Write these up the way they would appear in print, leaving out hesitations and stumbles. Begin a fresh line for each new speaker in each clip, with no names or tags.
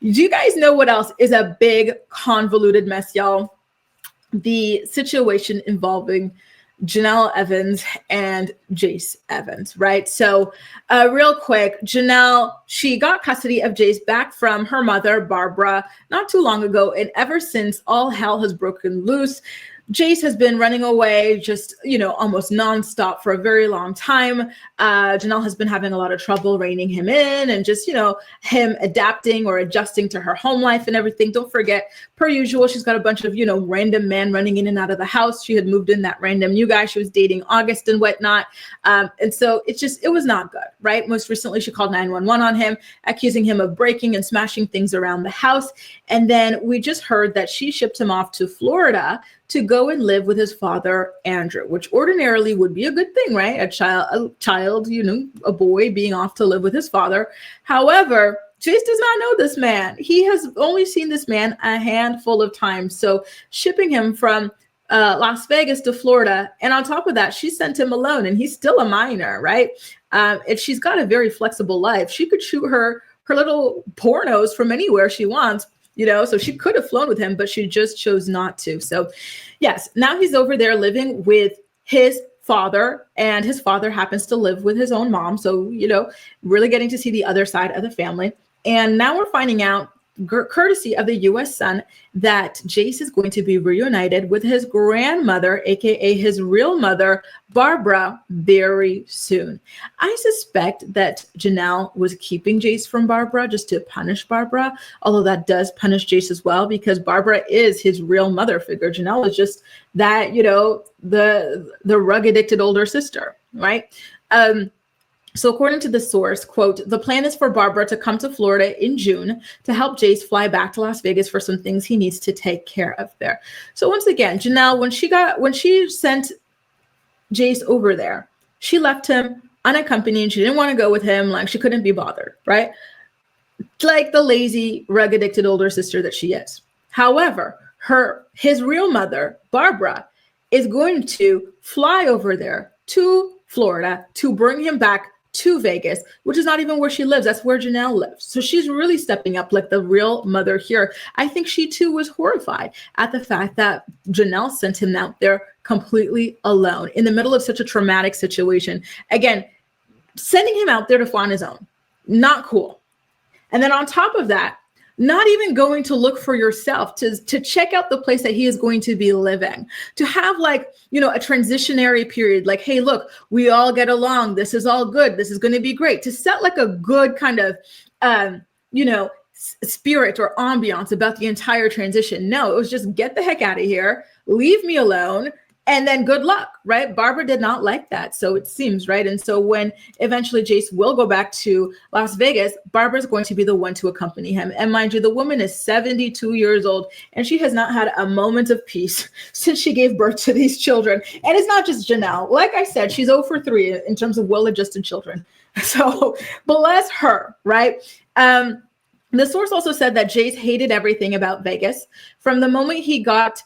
Do you guys know what else is a big convoluted mess, y'all? The situation involving Janelle Evans and Jace Evans, right? So real quick, Janelle, she got custody of Jace back from her mother, Barbara, not too long ago. And ever since, all hell has broken loose. Jace has been running away just, almost nonstop for a very long time. Janelle has been having a lot of trouble reining him in and just, him adapting or adjusting to her home life and everything. Don't forget, per usual, she's got a bunch of, random men running in and out of the house. She had moved in that random new guy she was dating August and whatnot. And so it was not good, right? Most recently, she called 911 on him, accusing him of breaking and smashing things around the house. And then we just heard that she shipped him off to Florida to go and live with his father, Andrew, which ordinarily would be a good thing, right? A child, a boy being off to live with his father. However, Jace does not know this man. He has only seen this man a handful of times. So shipping him from Las Vegas to Florida, and on top of that, she sent him alone, and he's still a minor, right? And she's got a very flexible life. She could shoot her little pornos from anywhere she wants. So she could have flown with him, but she just chose not to. So yes, now he's over there living with his father, and his father happens to live with his own mom. So, really getting to see the other side of the family. And now we're finding out, courtesy of the U.S. Sun, that Jace is going to be reunited with his grandmother, aka his real mother, Barbara, very soon. I suspect that Janelle was keeping Jace from Barbara just to punish Barbara, although that does punish Jace as well, because Barbara is his real mother figure. Janelle is just that, the rug addicted older sister, right? So according to the source, quote, the plan is for Barbara to come to Florida in June to help Jace fly back to Las Vegas for some things he needs to take care of there. So once again, Janelle, when she sent Jace over there, she left him unaccompanied. She didn't want to go with him. Like, she couldn't be bothered, right? Like the lazy, rug addicted older sister that she is. However, his real mother, Barbara, is going to fly over there to Florida to bring him back to Vegas, which is not even where she lives. That's where Janelle lives. So she's really stepping up like the real mother here. I think she too was horrified at the fact that Janelle sent him out there completely alone in the middle of such a traumatic situation. Again, sending him out there to fly on his own, not cool. And then on top of that, not even going to look for yourself, to check out the place that he is going to be living, to have a transitionary period, like, hey, look, we all get along. This is all good. This is going to be great. To set like a good kind of, spirit or ambiance about the entire transition. No, it was just get the heck out of here, leave me alone, and then good luck, right? Barbara did not like that, so it seems, right? And so when eventually Jace will go back to Las Vegas, Barbara's going to be the one to accompany him. And mind you, the woman is 72 years old, and she has not had a moment of peace since she gave birth to these children. And it's not just Janelle. Like I said, she's 0 for 3 in terms of well-adjusted children. So bless her, right? The source also said that Jace hated everything about Vegas from the moment he got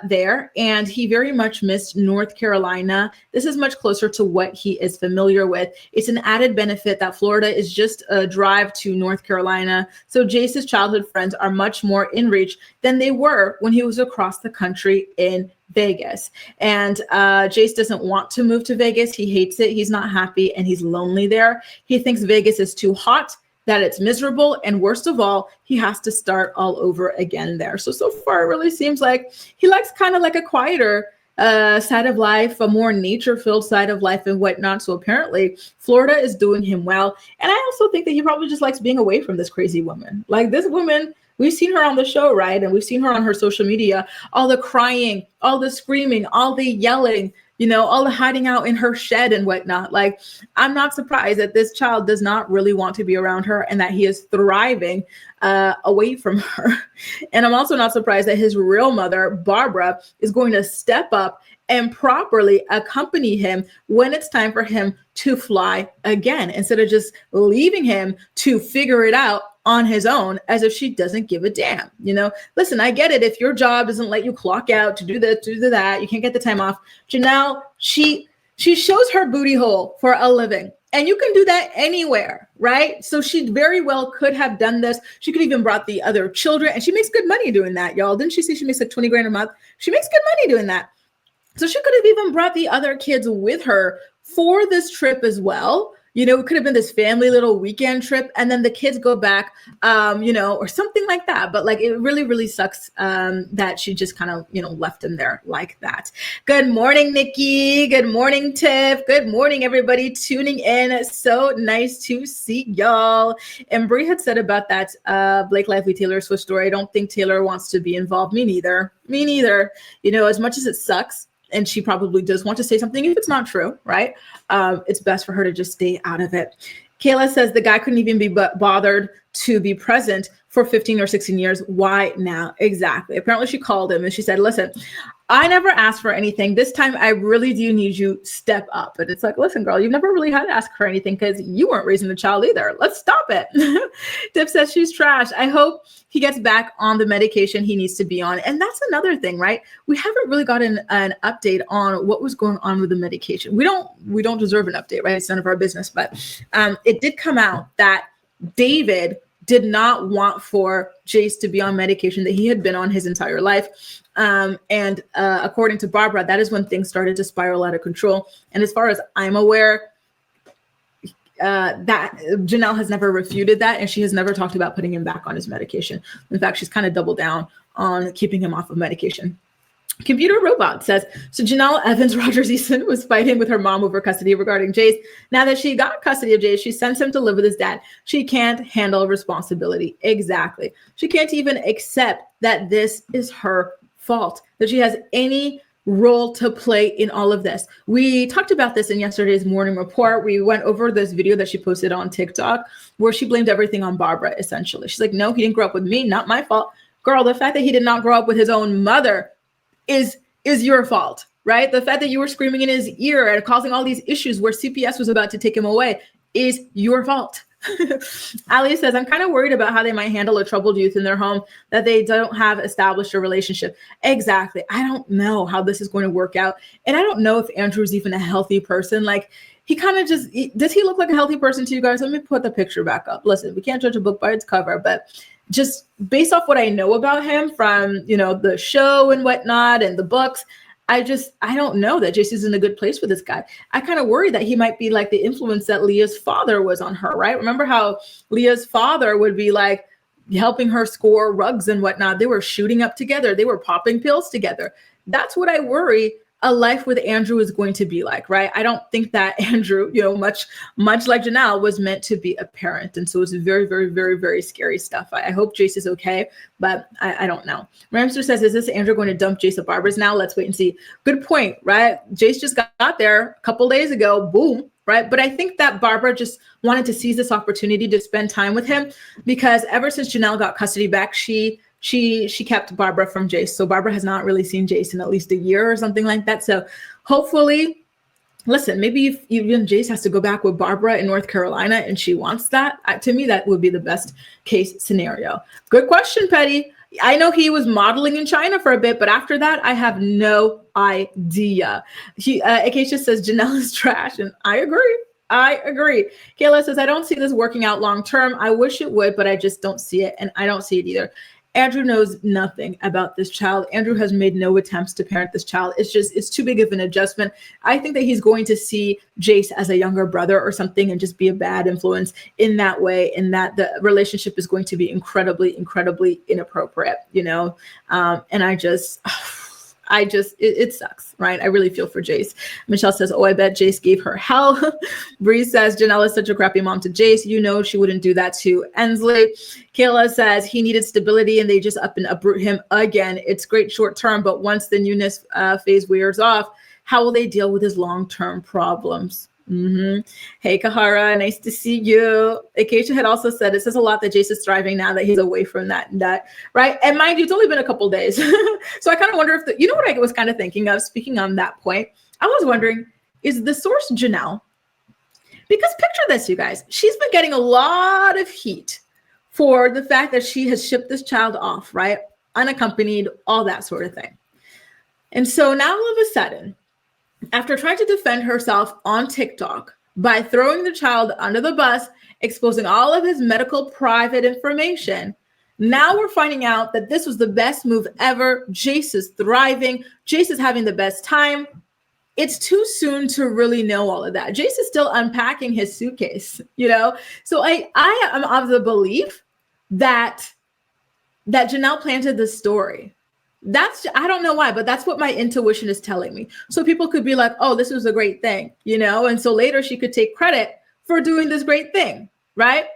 there, and he very much missed North Carolina. This is much closer to what he is familiar with. It's an added benefit that Florida is just a drive to North Carolina. So Jace's childhood friends are much more in reach than they were when he was across the country in Vegas. And Jace doesn't want to move to Vegas. He hates it. He's not happy, and he's lonely there. He thinks Vegas is too hot, that it's miserable, and worst of all, he has to start all over again there. So far, it really seems like he likes kind of like a quieter side of life, a more nature-filled side of life and whatnot. So apparently, Florida is doing him well. And I also think that he probably just likes being away from this crazy woman. Like, this woman, we've seen her on the show, right? And we've seen her on her social media, all the crying, all the screaming, all the yelling, all the hiding out in her shed and whatnot. Like, I'm not surprised that this child does not really want to be around her and that he is thriving away from her. And I'm also not surprised that his real mother, Barbara, is going to step up and properly accompany him when it's time for him to fly again, instead of just leaving him to figure it out on his own, as if she doesn't give a damn. Listen, I get it. If your job doesn't let you clock out to do this, to do that, you can't get the time off. Janelle, she shows her booty hole for a living. And you can do that anywhere, right? So she very well could have done this. She could even brought the other children, and she makes good money doing that, y'all. Didn't she say she makes like 20 grand a month? She makes good money doing that. So she could have even brought the other kids with her for this trip as well. You know, it could have been this family little weekend trip, and then the kids go back, you know, or something like that. But like, it really, really sucks that she just kind of, you know, left him there like that. Good morning, Nikki. Good morning, Tiff. Good morning, everybody tuning in. So nice to see y'all. And Brie had said about that Blake Lively Taylor Swift story. I don't think Taylor wants to be involved. Me neither. Me neither. You know, as much as it sucks, and she probably does want to say something if it's not true, right? It's best for her to just stay out of it. Kayla says the guy couldn't even be bothered to be present for 15 or 16 years. Why now? Exactly. Apparently she called him and she said, listen, I never asked for anything. This time I really do need you step up. And it's like, listen, girl, you've never really had to ask for anything because you weren't raising the child either. Let's stop it. Dip says she's trash. I hope he gets back on the medication he needs to be on. And that's another thing, right? We haven't really gotten an update on what was going on with the medication. We don't deserve an update, right? It's none of our business. But it did come out that David did not want for Jace to be on medication that he had been on his entire life. And according to Barbara, that is when things started to spiral out of control. And as far as I'm aware, that Janelle has never refuted that, and she has never talked about putting him back on his medication. In fact, she's kind of doubled down on keeping him off of medication. Computer Robot says, so Janelle Evans Rogers Easton was fighting with her mom over custody regarding Jace. Now that she got custody of Jace, she sends him to live with his dad. She can't handle responsibility. Exactly. She can't even accept that this is her fault, that she has any role to play in all of this. We talked about this in yesterday's morning report. We went over this video that she posted on TikTok where she blamed everything on Barbara, essentially. She's like, no, he didn't grow up with me, not my fault. Girl, the fact that he did not grow up with his own mother is your fault, right? The fact that you were screaming in his ear and causing all these issues where CPS was about to take him away is your fault. Ali says, I'm kind of worried about how they might handle a troubled youth in their home that they don't have established a relationship. Exactly. I don't know how this is going to work out. And I don't know if Andrew's even a healthy person. Like, he kind of just, does he look like a healthy person to you guys? Let me put the picture back up. Listen, we can't judge a book by its cover, but just based off what I know about him from, you know, the show and whatnot and the books, I don't know that Jace is in a good place with this guy. I kind of worry that he might be like the influence that Leah's father was on her, right? Remember how Leah's father would be like helping her score rugs and whatnot. They were shooting up together. They were popping pills together. That's what I worry a life with Andrew is going to be like, right? I don't think that Andrew, you know, much like Janelle, was meant to be a parent. And so it's very, very, very, very scary stuff. I hope Jace is okay, but I don't know. Ramster says, is this Andrew going to dump Jace at Barbara's now? Let's wait and see. Good point, right? Jace just got there a couple days ago, boom, right? But I think that Barbara just wanted to seize this opportunity to spend time with him because ever since Janelle got custody back, she kept Barbara from Jace. So Barbara has not really seen Jace in at least a year or something like that. So hopefully, listen, maybe if even Jace has to go back with Barbara in North Carolina and she wants that, to me, that would be the best case scenario. Good question, Petty. I know he was modeling in China for a bit, but after that, I have no idea. Acacia says Janelle is trash, and I agree. Kayla says, I don't see this working out long term. I wish it would, but I just don't see it, and I don't see it either. Andrew knows nothing about this child. Andrew has made no attempts to parent this child. It's too big of an adjustment. I think that he's going to see Jace as a younger brother or something and just be a bad influence in that way, and that the relationship is going to be incredibly, incredibly inappropriate, you know? And it sucks, right? I really feel for Jace. Michelle says, oh, I bet Jace gave her hell. Bree says, Janelle is such a crappy mom to Jace. You know she wouldn't do that to Ensley. Kayla says, he needed stability and they just up and uproot him again. It's great short term, but once the newness phase wears off, how will they deal with his long-term problems? Mm-hmm. Hey, Kahara, nice to see you. Acacia had also said it says a lot that Jace is thriving now that he's away from that, right? And mind you, it's only been a couple days. So I kind of wonder if you know what I was kind of thinking of, speaking on that point, I was wondering, is the source Janelle? Because picture this, you guys, she's been getting a lot of heat for the fact that she has shipped this child off, right? Unaccompanied, all that sort of thing. And so now all of a sudden, after trying to defend herself on TikTok by throwing the child under the bus, exposing all of his medical private information. Now we're finding out that this was the best move ever. Jace is thriving. Jace is having the best time. It's too soon to really know all of that. Jace is still unpacking his suitcase, you know? So I am of the belief that Janelle planted this story. I don't know why, but that's what my intuition is telling me. So people could be like, oh, this was a great thing, you know? And so later she could take credit for doing this great thing, right?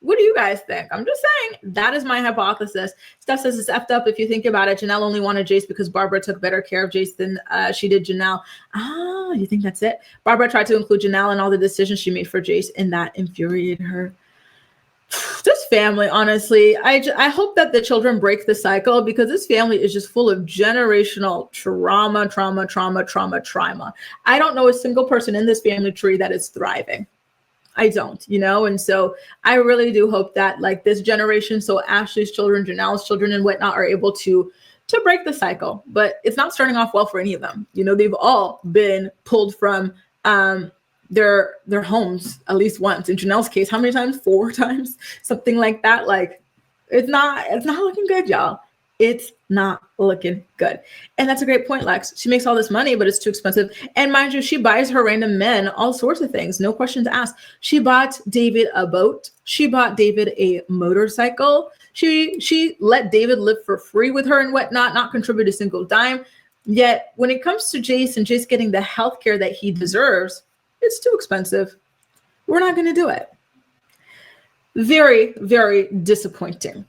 What do you guys think? I'm just saying, that is my hypothesis. Steph says it's effed up if you think about it. Janelle only wanted Jace because Barbara took better care of Jace than she did Janelle. Ah, you think that's it? Barbara tried to include Janelle in all the decisions she made for Jace, and that infuriated her. This family, honestly, I hope that the children break the cycle, because this family is just full of generational trauma. I don't know a single person in this family tree that is thriving. I don't, you know? And so I really do hope that like this generation, so Ashley's children, Janelle's children and whatnot, are able to break the cycle. But it's not starting off well for any of them. You know, they've all been pulled from their homes at least once. In Janelle's case, how many times? 4 times, something like that. Like it's not looking good, y'all. It's not looking good. And that's a great point, Lex. She makes all this money, but it's too expensive. And mind you, she buys her random men all sorts of things. No questions asked. She bought David a boat. She bought David a motorcycle. She let David live for free with her and whatnot, not contribute a single dime. Yet when it comes to Jace and Jace getting the health care that he deserves, it's too expensive. We're not going to do it. Very, very disappointing.